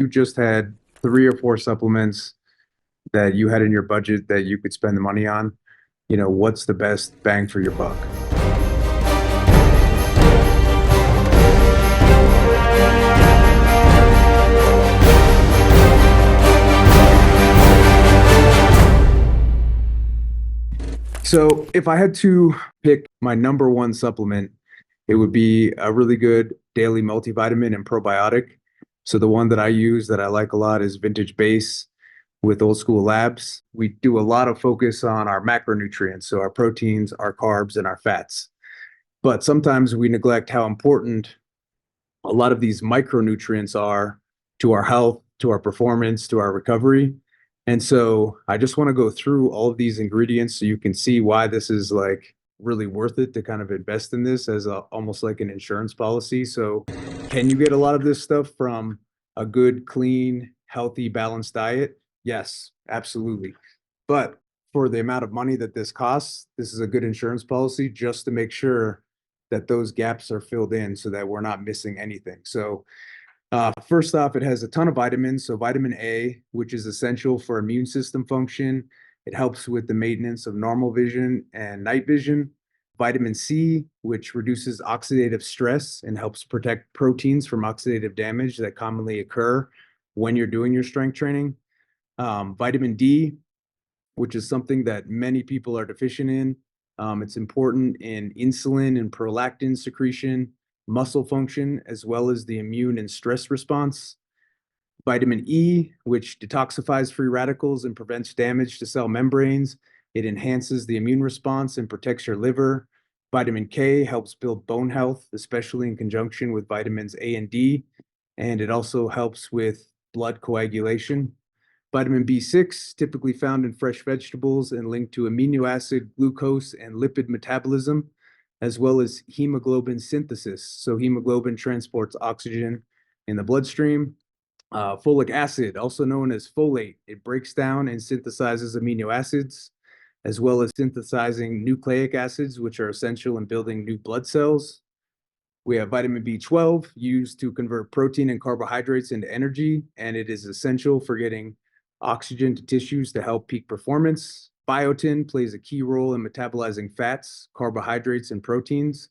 You just had 3 or 4 supplements that you had in your budget that you could spend the money on, what's the best bang for your buck? So if I had to pick my number one supplement, it would be a really good daily multivitamin and probiotic. So the one that I use that I like a lot is Vintage Base with Old School Labs. We do a lot of focus on our macronutrients, so our proteins, our carbs, and our fats. But sometimes we neglect how important a lot of these micronutrients are to our health, to our performance, to our recovery. And so I just want to go through all of these ingredients so you can see why this is like really worth it to kind of invest in this as almost like an insurance policy. So can you get a lot of this stuff from a good, clean, healthy, balanced diet? Yes, absolutely. But for the amount of money that this costs, this is a good insurance policy just to make sure that those gaps are filled in so that we're not missing anything. So first off, it has a ton of vitamins. So vitamin A, which is essential for immune system function. It helps with the maintenance of normal vision and night vision. Vitamin C, which reduces oxidative stress and helps protect proteins from oxidative damage that commonly occur when you're doing your strength training. Vitamin D, which is something that many people are deficient in. It's important in insulin and prolactin secretion, muscle function, as well as the immune and stress response. Vitamin E, which detoxifies free radicals and prevents damage to cell membranes. It enhances the immune response and protects your liver. Vitamin K helps build bone health, especially in conjunction with vitamins A and D. And it also helps with blood coagulation. Vitamin B6, typically found in fresh vegetables and linked to amino acid, glucose, and lipid metabolism, as well as hemoglobin synthesis. So hemoglobin transports oxygen in the bloodstream. Folic acid, also known as folate, it breaks down and synthesizes amino acids, as well as synthesizing nucleic acids, which are essential in building new blood cells. We have vitamin B12, used to convert protein and carbohydrates into energy, and it is essential for getting oxygen to tissues to help peak performance. Biotin plays a key role in metabolizing fats, carbohydrates, and proteins.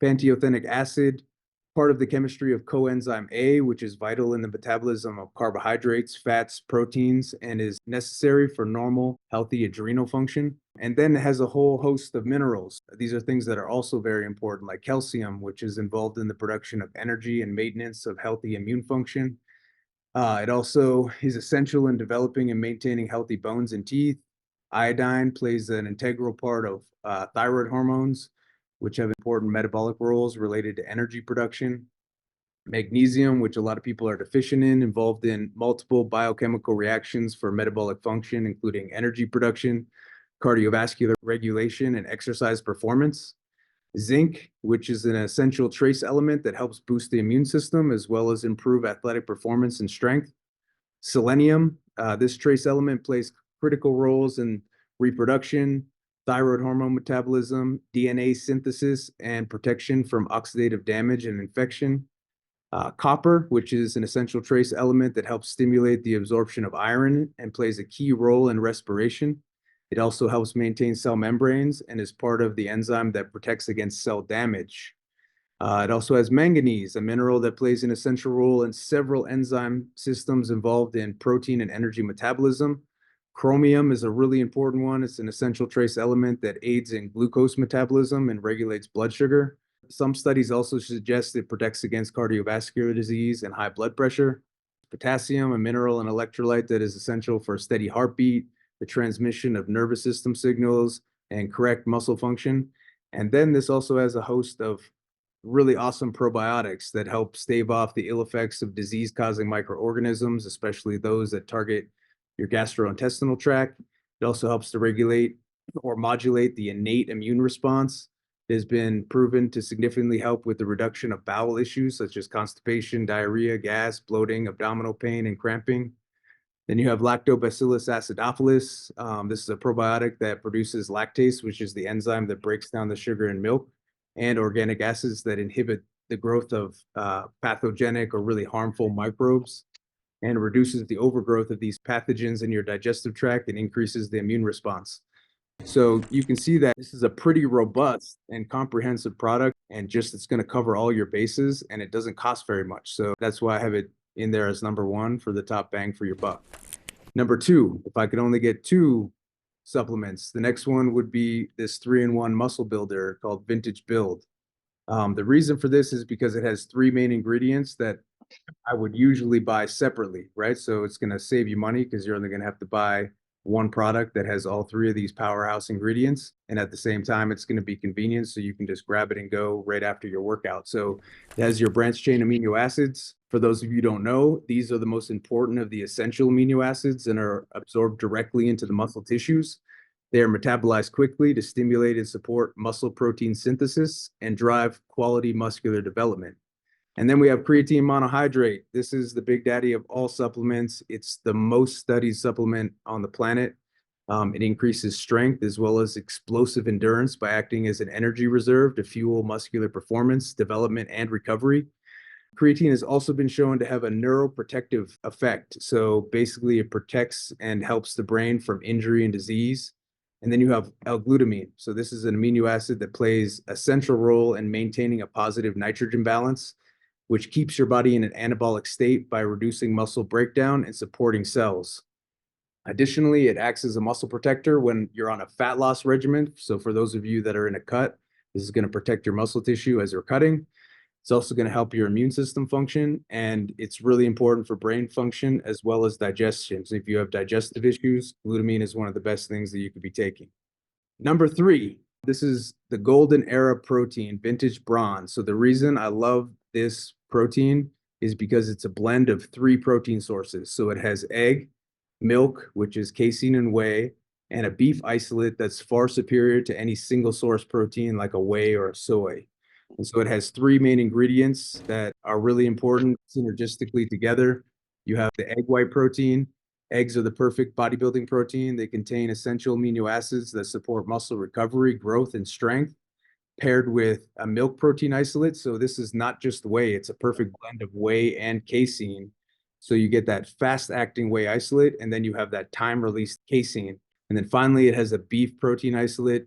Pantothenic acid, part of the chemistry of coenzyme A, which is vital in the metabolism of carbohydrates, fats, proteins, and is necessary for normal, healthy adrenal function. And then it has a whole host of minerals. These are things that are also very important, like calcium, which is involved in the production of energy and maintenance of healthy immune function. It also is essential in developing and maintaining healthy bones and teeth. Iodine plays an integral part of thyroid hormones, which have important metabolic roles related to energy production. Magnesium, which a lot of people are deficient in, involved in multiple biochemical reactions for metabolic function, including energy production, cardiovascular regulation, and exercise performance. Zinc, which is an essential trace element that helps boost the immune system as well as improve athletic performance and strength. Selenium, this trace element plays critical roles in reproduction, thyroid hormone metabolism, DNA synthesis, and protection from oxidative damage and infection. Copper, which is an essential trace element that helps stimulate the absorption of iron and plays a key role in respiration. It also helps maintain cell membranes and is part of the enzyme that protects against cell damage. It also has manganese, a mineral that plays an essential role in several enzyme systems involved in protein and energy metabolism. Chromium is a really important one. It's an essential trace element that aids in glucose metabolism and regulates blood sugar. Some studies also suggest it protects against cardiovascular disease and high blood pressure. Potassium, a mineral and electrolyte that is essential for a steady heartbeat, the transmission of nervous system signals, and correct muscle function. And then this also has a host of really awesome probiotics that help stave off the ill effects of disease-causing microorganisms, especially those that target your gastrointestinal tract. It also helps to regulate or modulate the innate immune response. It has been proven to significantly help with the reduction of bowel issues such as constipation, diarrhea, gas, bloating, abdominal pain, and cramping. Then you have Lactobacillus acidophilus. This is a probiotic that produces lactase, which is the enzyme that breaks down the sugar in milk, and organic acids that inhibit the growth of pathogenic or really harmful microbes. and reduces the overgrowth of these pathogens in your digestive tract and increases the immune response. So you can see that this is a pretty robust and comprehensive product, and just it's going to cover all your bases, and it doesn't cost very much. So that's why I have it in there as number one for the top bang for your buck. Number two, if I could only get two supplements, the next one would be this 3-in-1 muscle builder called Vintage Build. The reason for this is because it has three main ingredients that I would usually buy separately, right? So it's going to save you money because you're only going to have to buy one product that has all three of these powerhouse ingredients. And at the same time, it's going to be convenient. So you can just grab it and go right after your workout. So it has your branched chain amino acids. For those of you who don't know, these are the most important of the essential amino acids and are absorbed directly into the muscle tissues. They are metabolized quickly to stimulate and support muscle protein synthesis and drive quality muscular development. And then we have creatine monohydrate. This is the big daddy of all supplements. It's the most studied supplement on the planet. It increases strength as well as explosive endurance by acting as an energy reserve to fuel muscular performance, development, and recovery. Creatine has also been shown to have a neuroprotective effect. So basically, it protects and helps the brain from injury and disease. And then you have L-glutamine. So this is an amino acid that plays a central role in maintaining a positive nitrogen balance, which keeps your body in an anabolic state by reducing muscle breakdown and supporting cells. Additionally, it acts as a muscle protector when you're on a fat loss regimen. So for those of you that are in a cut, this is going to protect your muscle tissue as you're cutting. It's also going to help your immune system function, and it's really important for brain function as well as digestion. So if you have digestive issues, glutamine is one of the best things that you could be taking. Number three, this is the golden era protein, Vintage Bronze. So the reason I love this protein is because it's a blend of three protein sources. So it has egg, milk, which is casein and whey, and a beef isolate that's far superior to any single source protein like a whey or a soy. And so it has three main ingredients that are really important synergistically together. You have the egg white protein. Eggs are the perfect bodybuilding protein. They contain essential amino acids that support muscle recovery, growth, and strength, paired with a milk protein isolate. So this is not just whey, it's a perfect blend of whey and casein. So you get that fast-acting whey isolate, and then you have that time-released casein. And then finally, it has a beef protein isolate.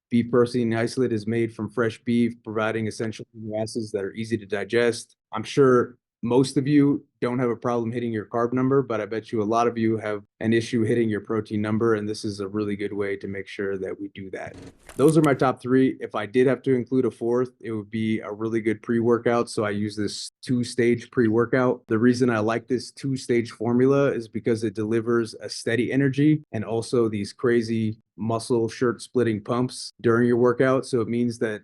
Beef protein isolate is made from fresh beef, providing essential amino acids that are easy to digest. I'm sure most of you don't have a problem hitting your carb number, but I bet you a lot of you have an issue hitting your protein number, and this is a really good way to make sure that we do that. Those are my top three. If I did have to include a fourth, it would be a really good pre-workout. So I use this two-stage pre-workout. The reason I like this two-stage formula is because it delivers a steady energy and also these crazy muscle shirt splitting pumps during your workout. So it means that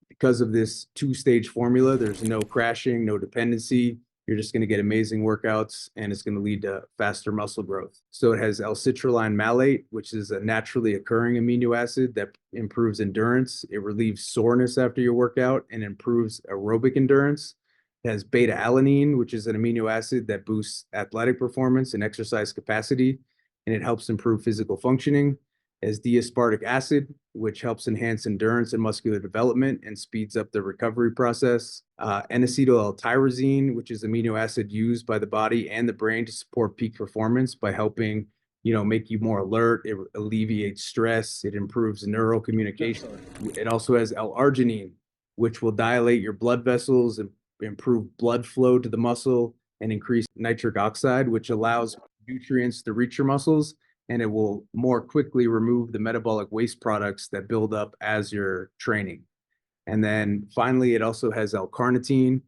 because of this two-stage formula, there's no crashing, no dependency. You're just going to get amazing workouts, and it's going to lead to faster muscle growth. So it has L-citrulline malate, which is a naturally occurring amino acid that improves endurance. It relieves soreness after your workout and improves aerobic endurance. It has beta-alanine, which is an amino acid that boosts athletic performance and exercise capacity, and it helps improve physical functioning. As D-aspartic acid, which helps enhance endurance and muscular development and speeds up the recovery process. N-acetyl L-tyrosine, which is amino acid used by the body and the brain to support peak performance by helping, make you more alert. It alleviates stress. It improves neural communication. It also has L-arginine, which will dilate your blood vessels and improve blood flow to the muscle and increase nitric oxide, which allows nutrients to reach your muscles, and it will more quickly remove the metabolic waste products that build up as you're training. And then finally, it also has L-carnitine.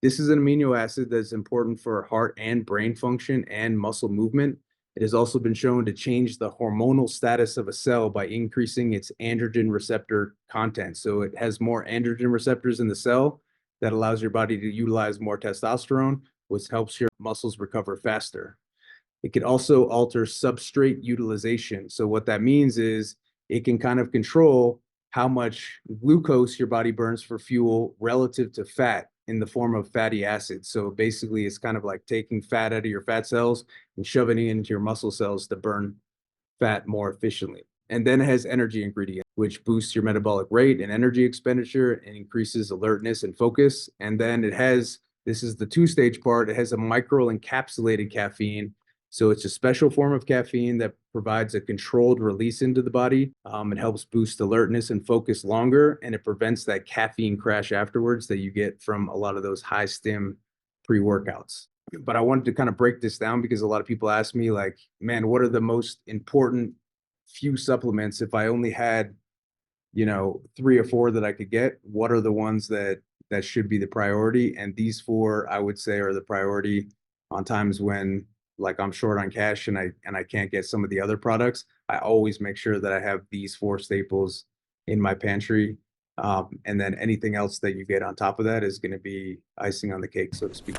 This is an amino acid that's important for heart and brain function and muscle movement. It has also been shown to change the hormonal status of a cell by increasing its androgen receptor content. So it has more androgen receptors in the cell that allows your body to utilize more testosterone, which helps your muscles recover faster. It can also alter substrate utilization. So what that means is it can kind of control how much glucose your body burns for fuel relative to fat in the form of fatty acids. So basically, it's kind of like taking fat out of your fat cells and shoving it into your muscle cells to burn fat more efficiently. And then it has energy ingredient, which boosts your metabolic rate and energy expenditure and increases alertness and focus. And then it has This is the two-stage part. It has a micro-encapsulated caffeine. So it's a special form of caffeine that provides a controlled release into the body. It helps boost alertness and focus longer, and it prevents that caffeine crash afterwards that you get from a lot of those high stim pre-workouts. But I wanted to kind of break this down because a lot of people ask me, like, man, what are the most important few supplements if I only had, 3 or 4 that I could get? What are the ones that should be the priority? And these 4, I would say, are the priority on times when, like, I'm short on cash and I can't get some of the other products. I always make sure that I have these 4 staples in my pantry. And then anything else that you get on top of that is going to be icing on the cake, so to speak.